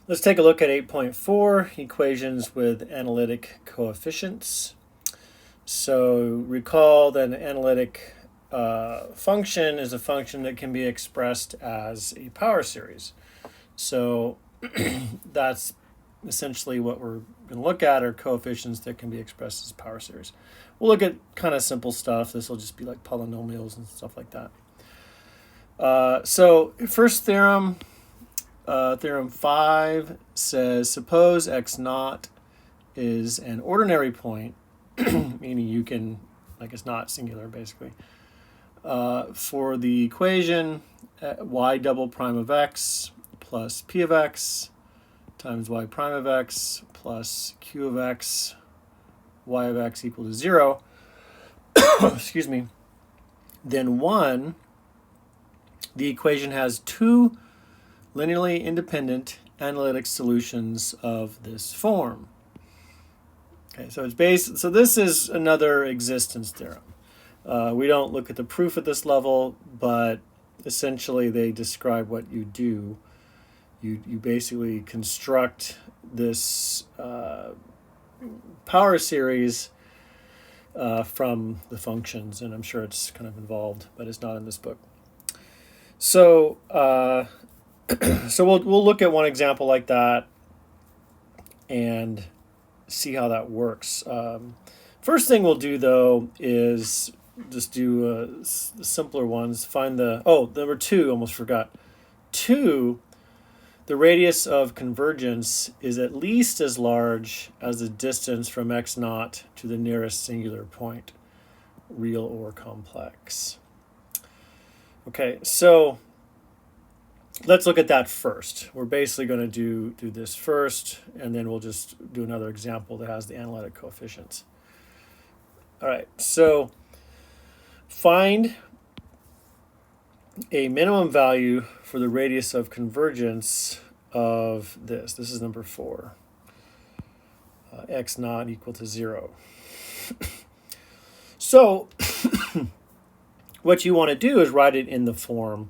Let's take a look at 8.4, equations with analytic coefficients. So recall that an analytic function is a function that can be expressed as a power series. So that's essentially what we're going to look at, are coefficients that can be expressed as power series. We'll look at kind of simple stuff. This will just be like polynomials and stuff like that. So first theorem, theorem 5 says, suppose x naught is an ordinary point, meaning you can, like it's not singular basically, for the equation y double prime of x plus p of x times y prime of x plus q of x, y of x equal to 0, excuse me, then 1, the equation has two linearly independent analytic solutions of this form. Okay, so it's based. So this is another existence theorem. We don't look at the proof at this level, but essentially they describe what you do. You basically construct this power series from the functions, and I'm sure it's kind of involved, but it's not in this book. So so we'll look at one example like that and see how that works. First thing we'll do though is just do the simpler ones. Find the number 2. Almost forgot. 2. The radius of convergence is at least as large as the distance from x naught to the nearest singular point, real or complex. Okay, so let's look at that first. We're basically going to do this first, and then we'll just do another example that has the analytic coefficients. All right, so find a minimum value for the radius of convergence of this. This is number 4. X naught equal to 0. So what you want to do is write it in the form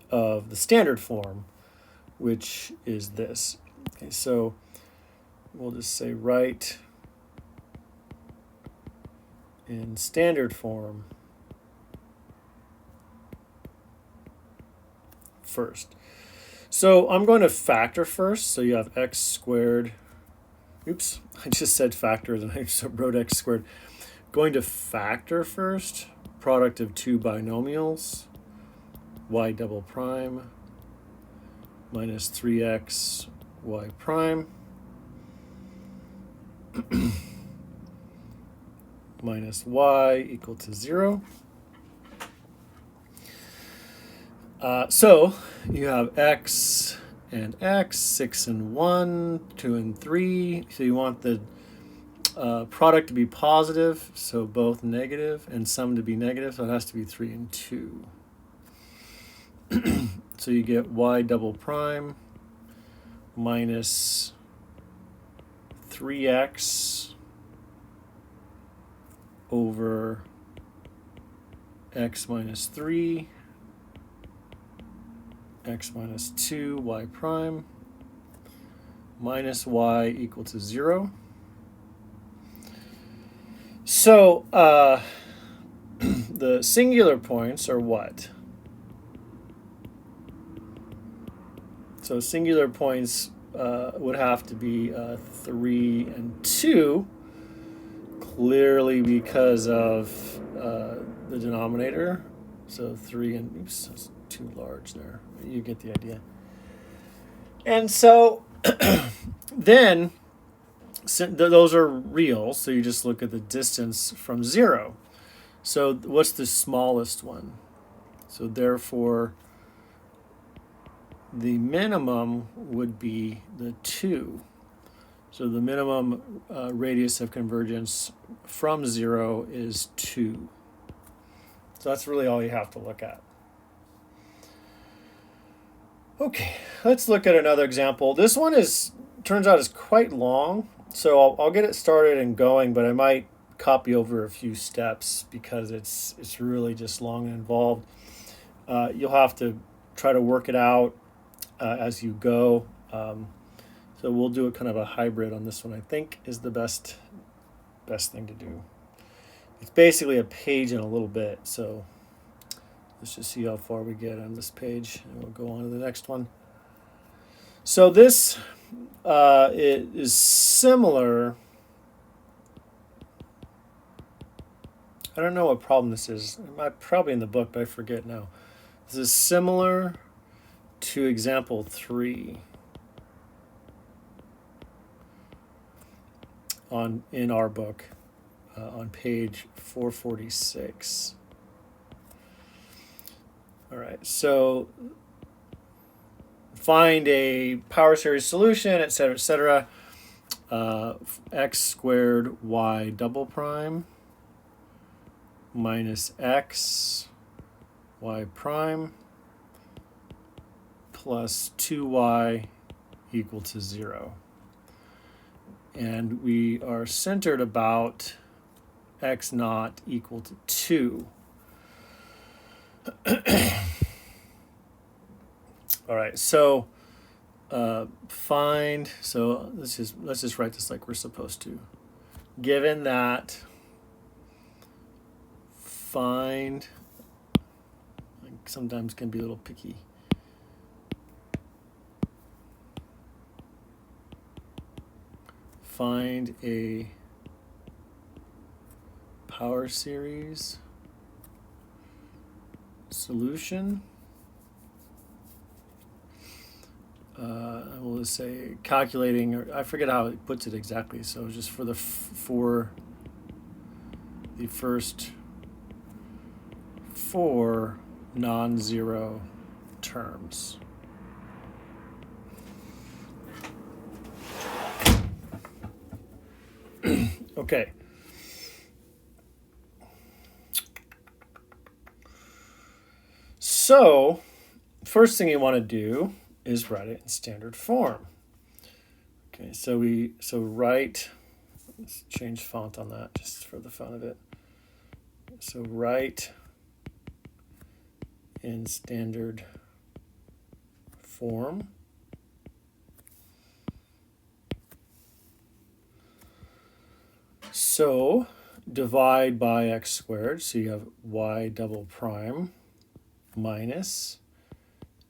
of the standard form, which is this. Okay, so we'll just say write in standard form first. So I'm going to factor first. So you have x squared. Oops, I just said factor and I wrote x squared. Going to factor first. Product of two binomials. Y double prime minus 3x y prime minus y equal to 0. So you have x and x, 6 and 1, 2 and 3. So you want the product to be positive, so both negative, and sum to be negative, so it has to be 3 and 2. So you get y double prime minus 3x over x minus 3, x minus 2, y prime, minus y equal to 0. So the singular points are what? So singular points would have to be 3 and 2, clearly because of the denominator. So 3 and, oops, that's too large there. You get the idea. And so then those are real, so you just look at the distance from 0. So what's the smallest one? So therefore, the minimum would be the 2. So the minimum radius of convergence from 0 is 2. So that's really all you have to look at. Okay, let's look at another example. This one turns out is quite long, so I'll get it started and going, but I might copy over a few steps because it's really just long and involved. You'll have to try to work it out as you go. So we'll do a kind of a hybrid on this one, I think is the best thing to do. It's basically a page in a little bit, so let's just see how far we get on this page, and we'll go on to the next one. So this it is similar. I don't know what problem this is. It might probably in the book, but I forget now. This is similar to example 3 in our book on page 446. All right, so find a power series solution, et cetera, et cetera. X squared y double prime minus x y prime plus 2y equal to 0. And we are centered about x naught equal to 2. All right, so find, so let's just write this like we're supposed to. Given that, find, like sometimes can be a little picky. Find a power series solution. We'll just say calculating, or I forget how it puts it exactly. So just for the first 4 non-zero terms. Okay. So, first thing you want to do is write it in standard form. Okay, so write, let's change font on that just for the fun of it. So write in standard form. So divide by x squared, so you have y double prime minus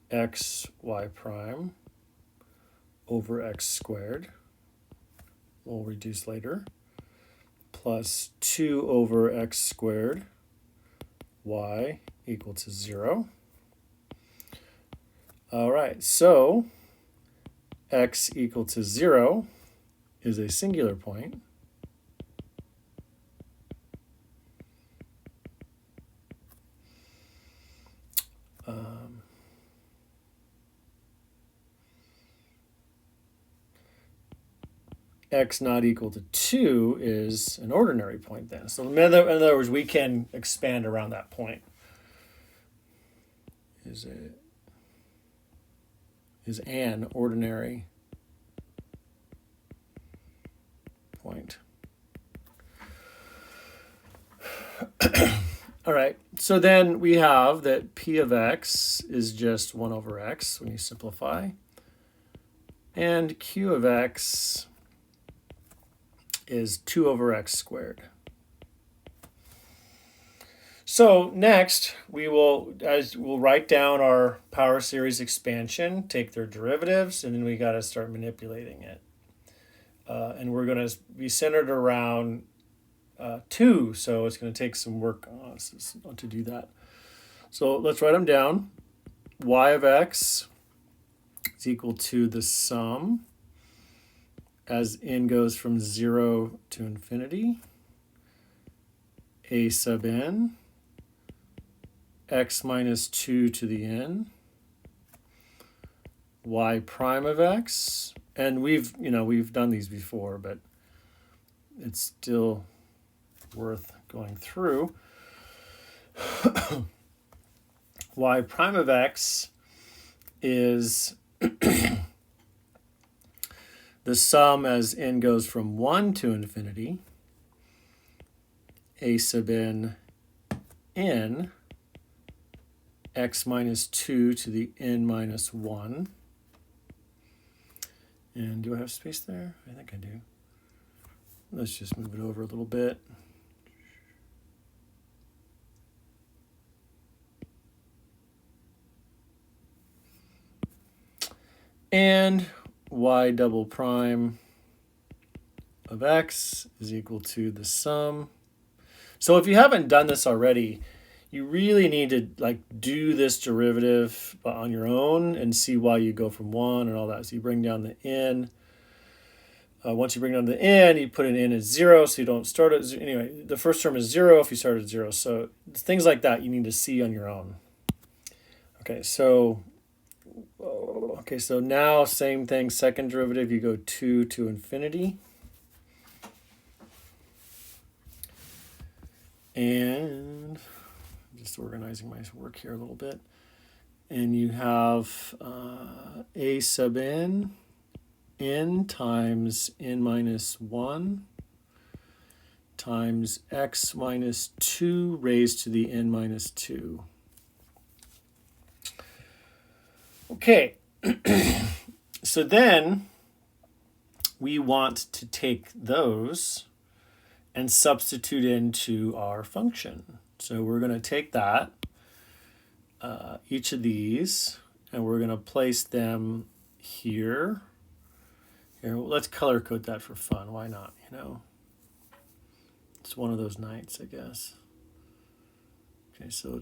x y prime over x squared, we'll reduce later, plus 2 over x squared y equal to 0. All right, so x equal to 0 is a singular point. X not equal to 2 is an ordinary point then. So in other words, we can expand around that point. Is an ordinary point. All right, so then we have that P of x is just 1 over x when you simplify. And Q of x is 2 over x squared. So next, we'll write down our power series expansion, take their derivatives, and then we got to start manipulating it. And we're going to be centered around 2, so it's going to take some work on us to do that. So let's write them down. Y of x is equal to the sum as n goes from 0 to infinity, a sub n, x minus 2 to the n, y prime of x, and we've done these before, but it's still worth going through. Y prime of x is the sum as n goes from 1 to infinity, a sub n, x minus 2 to the n minus 1, And do I have space there? I think I do. Let's just move it over a little bit. And y double prime of x is equal to the sum. So if you haven't done this already, you really need to like do this derivative on your own and see why you go from 1 and all that. So you bring down the n. Once you bring down the n, you put an n as 0, so you don't start at 0. Anyway, the first term is 0 if you start at 0. So things like that you need to see on your own. Okay, so now same thing, second derivative, you go 2 to infinity. And I'm just organizing my work here a little bit. And you have a sub n times n minus 1 times x minus 2 raised to the n minus 2. Okay, so then we want to take those and substitute into our function. So we're going to take that, each of these, and we're going to place them here. Here, let's color code that for fun. Why not? You know, it's one of those nights, I guess. Okay, so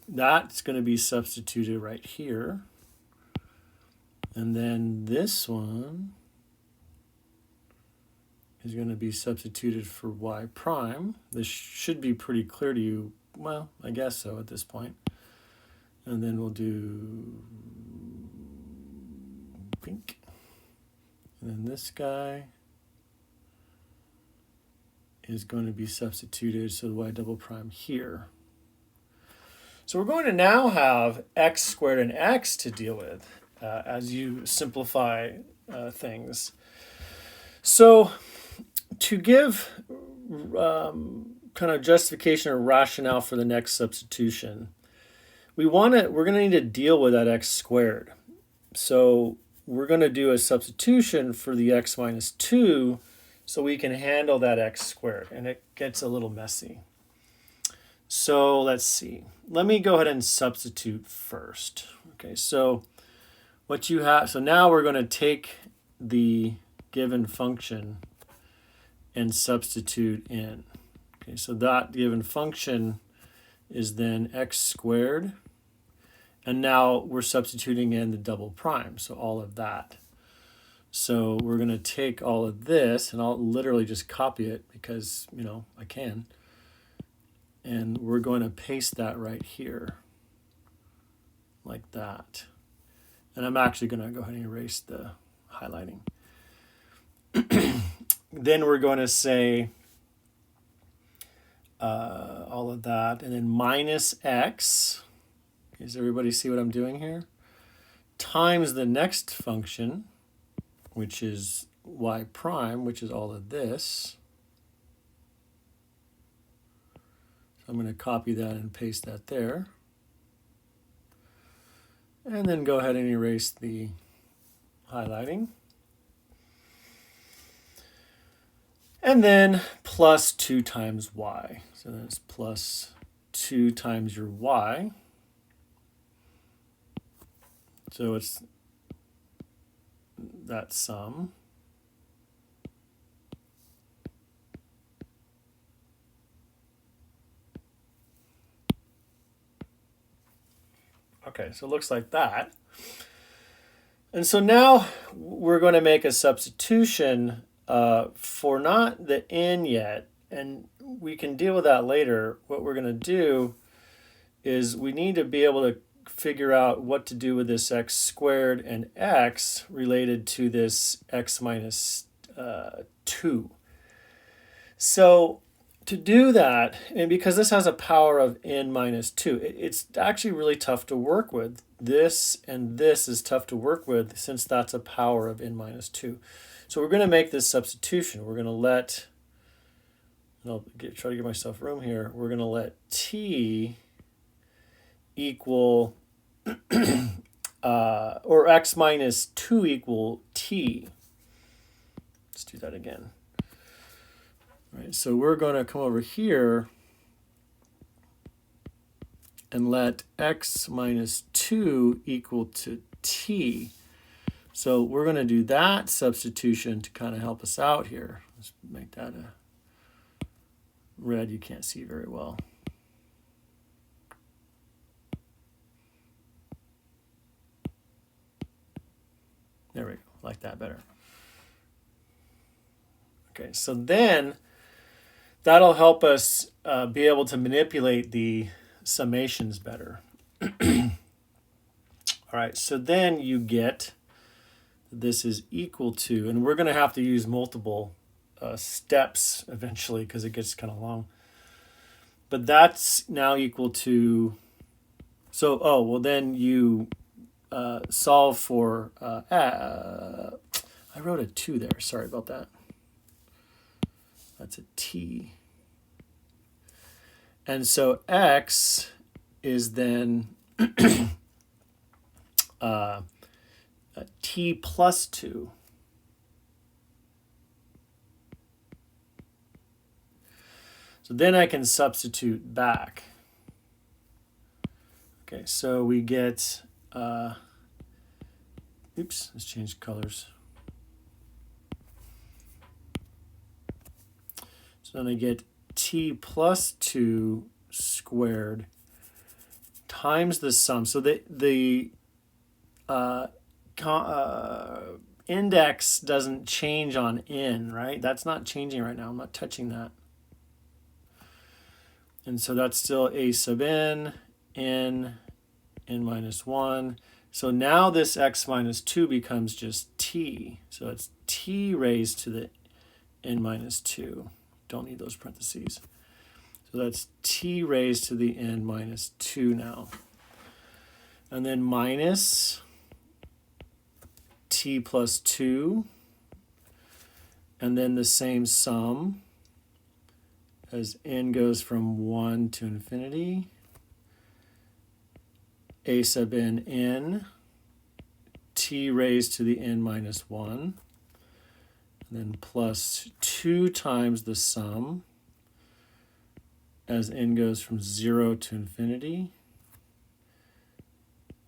that's going to be substituted right here. And then this one is going to be substituted for y prime. This should be pretty clear to you. Well, I guess so at this point. And then we'll do pink. And then this guy is going to be substituted, so the y double prime here. So we're going to now have x squared and x to deal with as you simplify things. So to give kind of justification or rationale for the next substitution, we're going to need to deal with that x squared. So we're going to do a substitution for the x minus 2 so we can handle that x squared, and it gets a little messy. So let's see. Let me go ahead and substitute first. Okay, so what you have, so now we're going to take the given function and substitute in. Okay, so that given function is then x squared. And now we're substituting in the double prime, so all of that. So we're going to take all of this, and I'll literally just copy it because, you know, I can. And we're going to paste that right here, like that. And I'm actually going to go ahead and erase the highlighting. Then we're going to say all of that, and then minus x. Does everybody see what I'm doing here? Times the next function, which is y prime, which is all of this. So I'm going to copy that and paste that there. And then go ahead and erase the highlighting. And then plus 2 times y. So that's plus 2 times your y. So it's that sum. Okay, so it looks like that. And so now we're going to make a substitution for not the n yet, and we can deal with that later. What we're going to do is we need to be able to figure out what to do with this x squared and x related to this x minus 2. So to do that, and because this has a power of n minus 2, it's actually really tough to work with. This and this is tough to work with since that's a power of n minus 2. So we're going to make this substitution. We're going to let, and I'll try to give myself room here, we're going to let t equal, or x minus 2 equal t. Let's do that again. All right, so we're going to come over here and let x minus 2 equal to t. So we're going to do that substitution to kind of help us out here. Let's make that a red you can't see very well. There we go, like that better. Okay, so then that'll help us be able to manipulate the summations better. All right, so then you get this is equal to, and we're going to have to use multiple steps eventually because it gets kind of long. But that's now equal to, so, oh, well then you solve for, I wrote a 2 there, sorry about that. That's a t. And so x is then t plus 2. So then I can substitute back. Okay, so we get, oops, let's change colors. So then I get t plus 2 squared times the sum. So the index doesn't change on n, right? That's not changing right now. I'm not touching that. And so that's still a sub n minus 1. So now this x minus 2 becomes just t. So it's t raised to the n minus 2. Don't need those parentheses. So that's t raised to the n minus 2 now. And then minus t plus 2. And then the same sum as n goes from 1 to infinity. A sub n t raised to the n minus 1. And then plus 2 times the sum as n goes from 0 to infinity.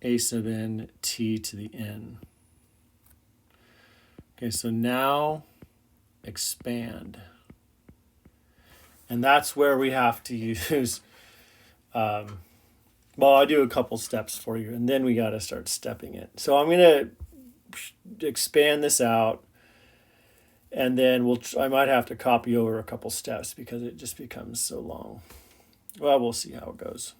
A sub n t to the n. Okay, so now expand. And that's where we have to use, well, I'll do a couple steps for you, and then we got to start stepping it. So I'm going to expand this out, and then I might have to copy over a couple steps because it just becomes so long. Well, we'll see how it goes.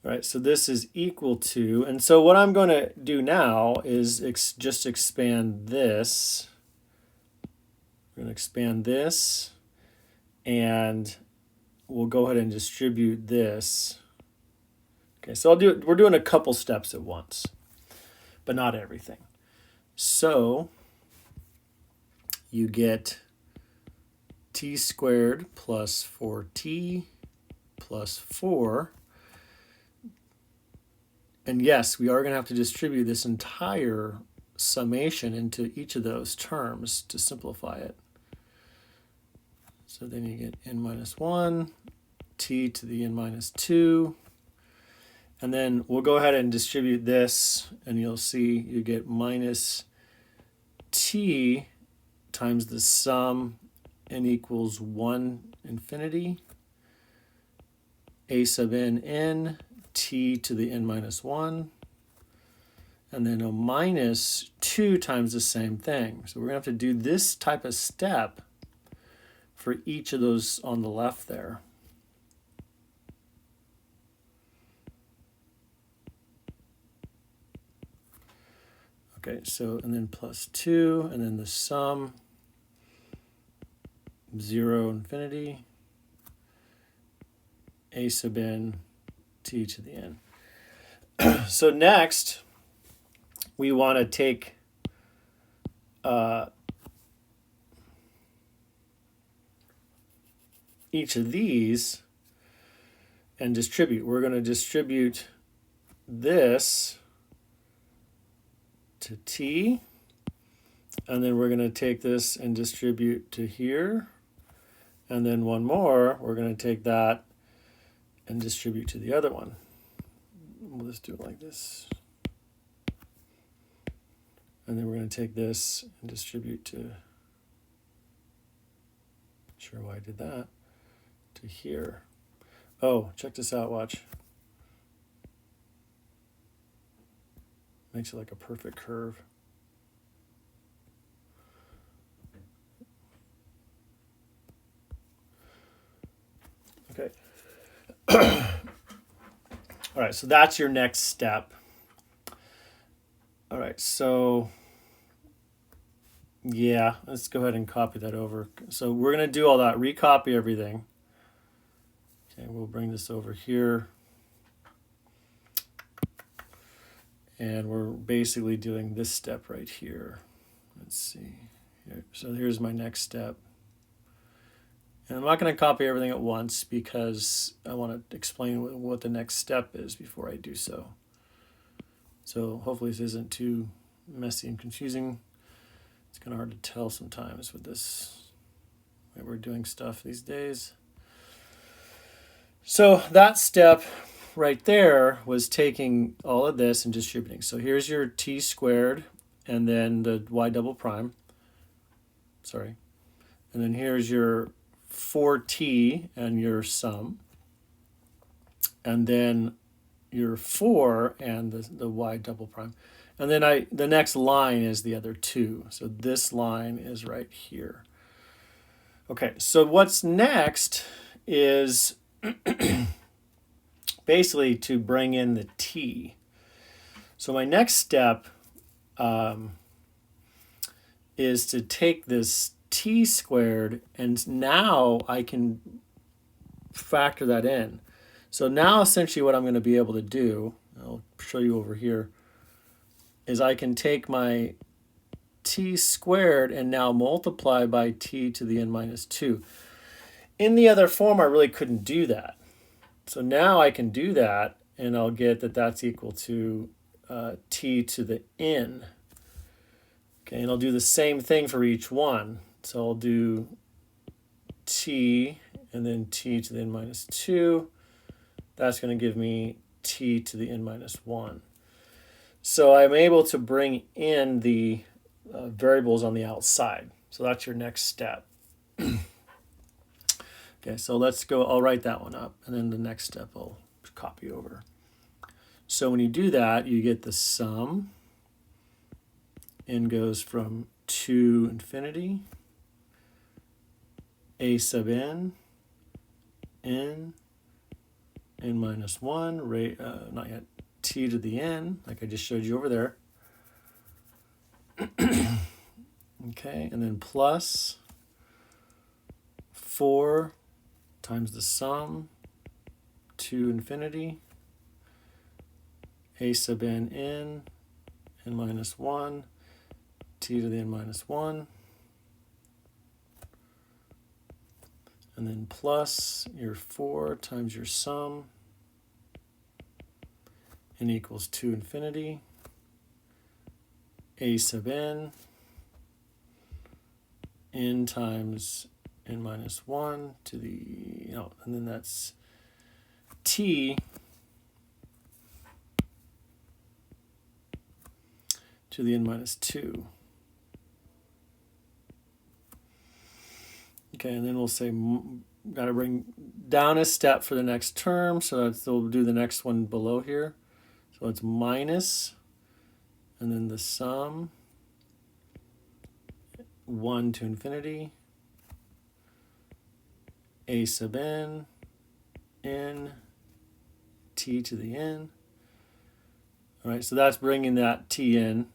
All right, so this is equal to, and so what I'm going to do now is just expand this. We're going to expand this, and we'll go ahead and distribute this. Okay, so we're doing a couple steps at once, but not everything. So you get t squared plus 4t plus 4. And yes, we are going to have to distribute this entire summation into each of those terms to simplify it. So then you get n minus 1, t to the n minus 2. And then we'll go ahead and distribute this, and you'll see you get minus t times the sum n equals 1 infinity. A sub n t to the n minus 1. And then a minus 2 times the same thing. So we're going to have to do this type of step for each of those on the left there. Okay, so, and then plus 2, and then the sum, 0 infinity, a sub n, t to the n. So next, we want to take each of these and distribute. We're going to distribute this to t, And then we're going to take this and distribute to here. And then one more, we're going to take that and distribute to the other one. We'll just do it like this. And then we're going to take this and distribute to, not sure why I did that, to here. Oh, check this out, watch. Makes it like a perfect curve. Okay. All right, so that's your next step. All right, so yeah, let's go ahead and copy that over. So we're going to do all that, recopy everything. Okay, we'll bring this over here. And we're basically doing this step right here. Let's see. Here. So here's my next step. And I'm not going to copy everything at once because I want to explain what the next step is before I do so. So hopefully this isn't too messy and confusing. It's kind of hard to tell sometimes with this way we're doing stuff these days. So that step right there was taking all of this and distributing. So here's your t squared and then the y double prime. Sorry. And then here's your 4t and your sum. And then your 4 and the y double prime. And then the next line is the other 2. So this line is right here. Okay, so what's next is basically to bring in the t. So my next step is to take this t squared, and now I can factor that in. So now essentially what I'm going to be able to do, I'll show you over here, is I can take my t squared and now multiply by t to the n minus 2. In the other form, I really couldn't do that. So now I can do that, and I'll get that that's equal to t to the n. Okay, and I'll do the same thing for each one. So I'll do t and then t to the n minus 2. That's going to give me t to the n minus 1. So I'm able to bring in the variables on the outside. So that's your next step. Okay, so let's go, I'll write that one up, and then the next step I'll copy over. So when you do that, you get the sum. N goes from 2 infinity, a sub n, n minus 1, not yet, t to the n, like I just showed you over there. Okay, and then plus 4 times the sum, 2 infinity, a sub n, n minus 1, t to the n minus 1, and then plus your 4 times your sum, n equals 2 infinity, a sub n times n minus 1 to the, and then that's t to the n minus 2. Okay, and then we'll say, got to bring down a step for the next term, so we'll do the next one below here. So it's minus, and then the sum, 1 to infinity, a sub n, t to the n. All right, so that's bringing that t in,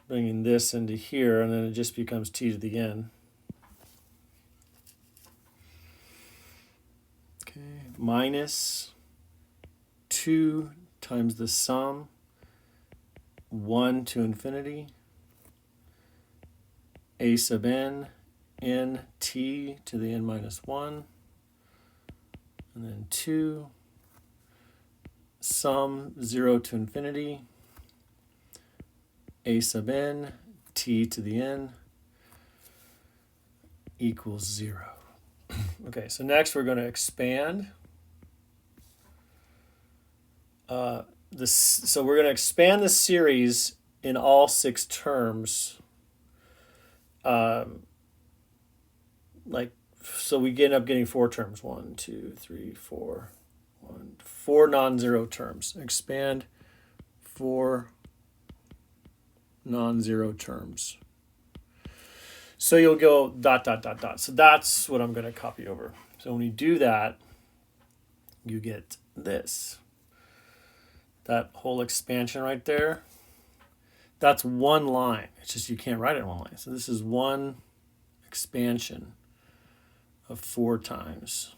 bringing this into here, and then it just becomes t to the n. Okay, minus 2 times the sum, 1 to infinity, a sub n, t to the n minus 1, and then 2, sum 0 to infinity, a sub n t to the n equals 0. Okay, so next we're going to expand. So we're going to expand the series in all 6 terms. So we end up getting 4 terms. 1, 2, 3, 4. 4 non-zero terms. Expand 4 non-zero terms. So you'll go ... So that's what I'm going to copy over. So when you do that, you get this. That whole expansion right there, that's one line. It's just you can't write it in one line. So this is one expansion of 4 times.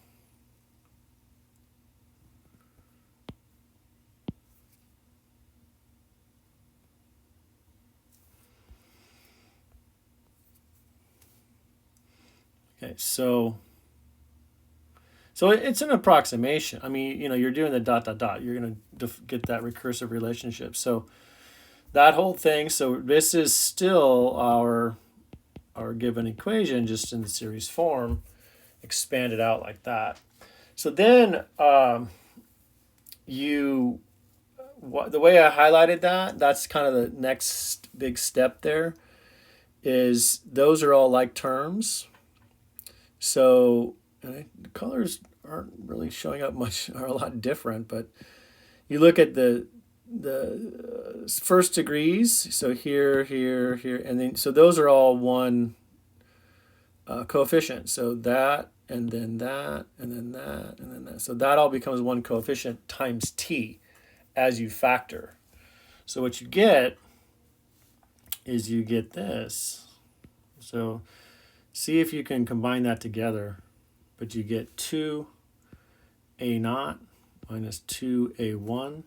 Okay, so it's an approximation. I mean, you're doing the ... You're going to get that recursive relationship. So that whole thing. So this is still our given equation, just in the series form, expanded out like that. So then the way I highlighted that's kind of the next big step there, is those are all like terms. So the colors aren't really showing up much, are a lot different, but you look at the first degrees, so here, and then so those are all one coefficient. So that, and then that, and then that, and then that. So that all becomes one coefficient times t as you factor. So what you get is you get this. So see if you can combine that together. But you get 2a0 minus 2a1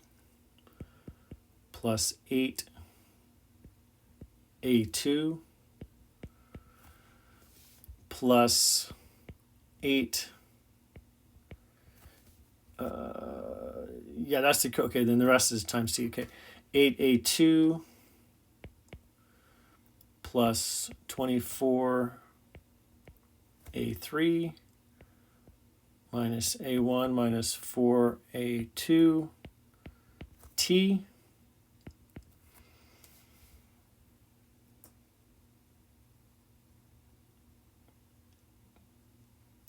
plus 8a2 plus 8. Yeah, that's the, okay, then the rest is times t. Okay, 8a2 plus 24a3 minus a1 minus 4a2 t.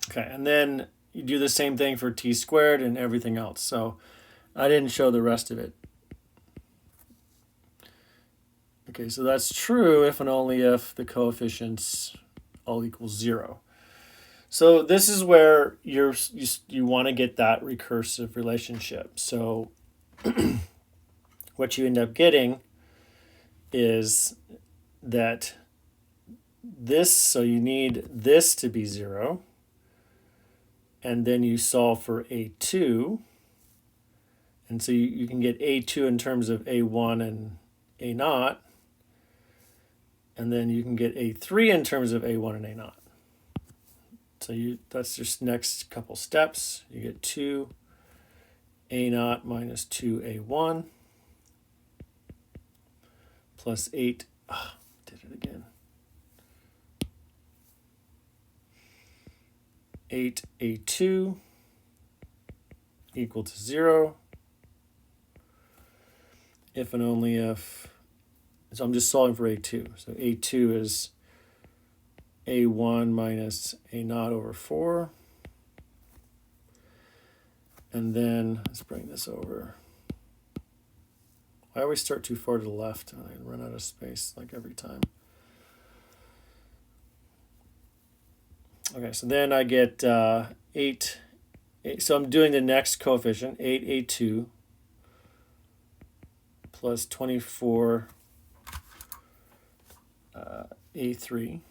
Okay, and then you do the same thing for t squared and everything else. So I didn't show the rest of it. Okay, so that's true if and only if the coefficients all equal 0. So this is where you want to get that recursive relationship. So what you end up getting is that this, so you need this to be 0, and then you solve for a2, and so you can get a2 in terms of a1 and a0, and then you can get a3 in terms of a1 and a0. So that's just next couple steps. You get 2a0 minus 2a1 plus 8. Did it again. 8a2 equal to 0 if and only if. So I'm just solving for a2. So a2 is a1 minus a0 over 4. And then let's bring this over. I always start too far to the left and I run out of space like every time. Okay, so then I get 8. So I'm doing the next coefficient, 8a2 plus 24 a3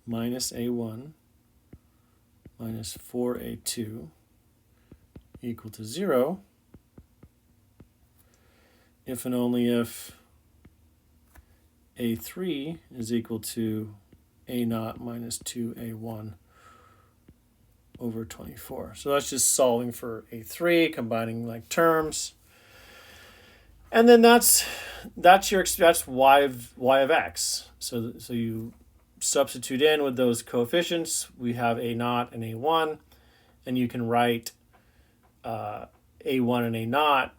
minus a1 minus 4a2 equal to 0 if and only if a3 is equal to a0 minus 2a1 over 24. So that's just solving for a3, combining like terms. And then that's y of x. So you substitute in with those coefficients. We have a naught and a one, and you can write a one and a naught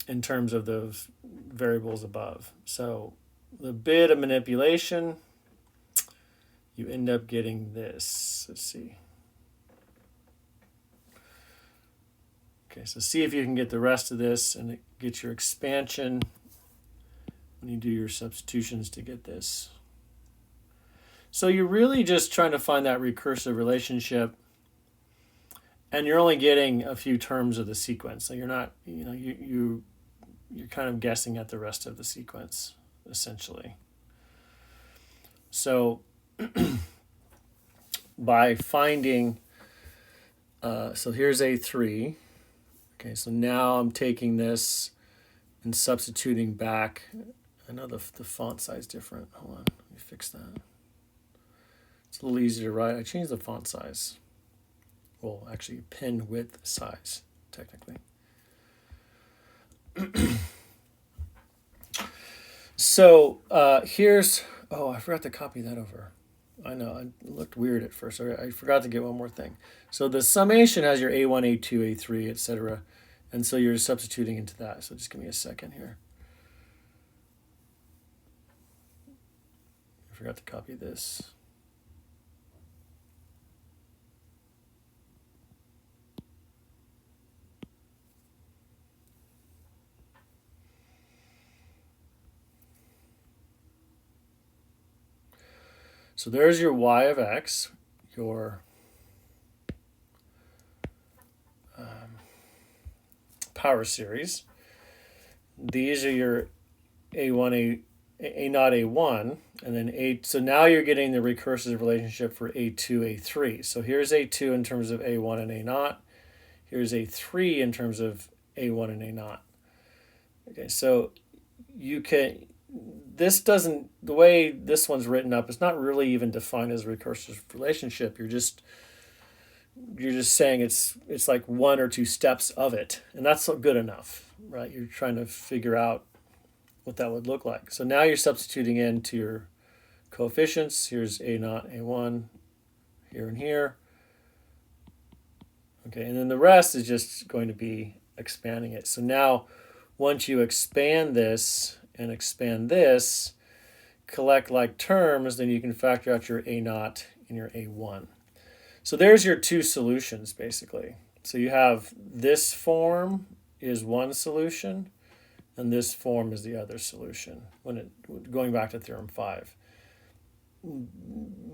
in terms of those variables above. So the bit of manipulation, you end up getting this. Let's see. Okay, so see if you can get the rest of this and get your expansion when you do your substitutions to get this. So you're really just trying to find that recursive relationship, and you're only getting a few terms of the sequence. So you're not, you're kind of guessing at the rest of the sequence, essentially. So by finding, so here's A3. Okay, so now I'm taking this and substituting back. I know the font size different. Hold on, let me fix that. It's a little easier to write. I changed the font size. Well, actually, pen width size, technically. So here's, oh, I forgot to copy that over. I know, it looked weird at first. I forgot to get one more thing. So the summation has your A1, A2, A3, etc. And so you're substituting into that. So just give me a second here. I forgot to copy this. So there's your y of x, your power series. These are your A1, A naught, A1, and then A. So now you're getting the recursive relationship for A2, A3. So here's A2 in terms of A1 and A naught. Here's A3 in terms of A1 and A naught. Okay, so you can, this doesn't, the way this one's written up, it's not really even defined as a recursive relationship. You're just saying it's like one or two steps of it, and that's good enough, right? You're trying to figure out what that would look like. So now you're substituting into your coefficients. Here's A naught, A1, here and here. Okay, and then the rest is just going to be expanding it. So now once you expand this and expand this, collect like terms, then you can factor out your A naught and your A1. So there's your two solutions, basically. So you have this form is one solution, and this form is the other solution, going back to Theorem 5.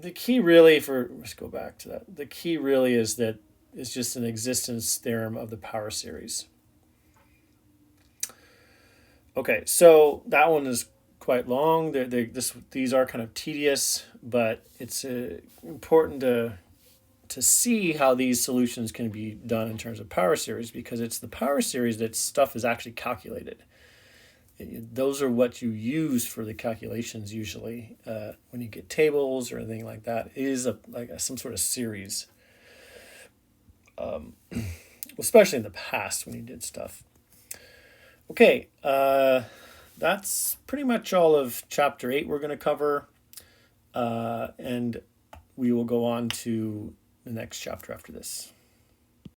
The key really let's go back to that. The key really is that it's just an existence theorem of the power series. Okay, so that one is quite long. These are kind of tedious, but it's important to see how these solutions can be done in terms of power series, because it's the power series that stuff is actually calculated. Those are what you use for the calculations usually when you get tables or anything like that. It is some sort of series, especially in the past when you did stuff. Okay, that's pretty much all of Chapter 8 we're going to cover, and we will go on to the next chapter after this.